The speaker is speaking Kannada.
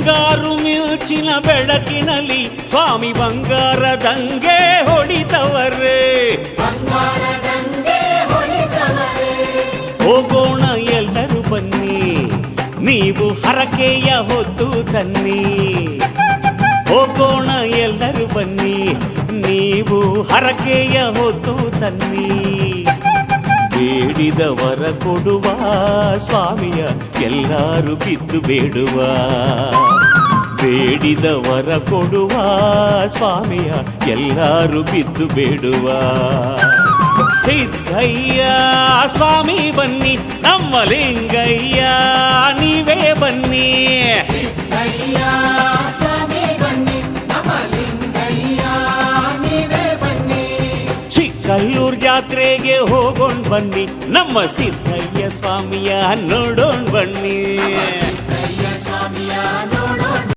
ಮುಂಗಾರು ಮಿಂಚಿನ ಬೆಳಕಿನಲ್ಲಿ ಸ್ವಾಮಿ ಬಂಗಾರದಂಗೆ ಹೊಡಿತವರೇ. ಹೋಗೋಣ ಎಲ್ಲರೂ ಬನ್ನಿ, ನೀವು ಹರಕೆಯ ಹೊತ್ತು ತನ್ನಿ. ಹೋಗೋಣ ಎಲ್ಲರೂ ಬನ್ನಿ, ನೀವು ಹರಕೆಯ ಹೊತ್ತು ತನ್ನಿ. ಬೇಡಿದ ವರ ಕೊಡುವ ಸ್ವಾಮಿಯ ಎಲ್ಲರೂ ಬಿದ್ದು ಬೇಡುವ. ಬೇಡಿದ ವರ ಕೊಡುವ ಸ್ವಾಮಿಯ ಎಲ್ಲರೂ ಬಿದ್ದು ಬೇಡುವ. ಸಿದ್ದಯ್ಯ ಸ್ವಾಮಿ ಬನ್ನಿ, ನಮ್ಮ ಲಿಂಗಯ್ಯ ನೀವೇ ಬನ್ನಿ. ಚಿಕ್ಕಲ್ಲೂರ್ ಜಾತ್ರೆಗೆ ಹೋಗೋಣ ಬನ್ನಿ, ನಮ್ಮ ಸಿದ್ದಯ್ಯ ಸ್ವಾಮಿಯ ನೋಡೋಣ ಬನ್ನಿ.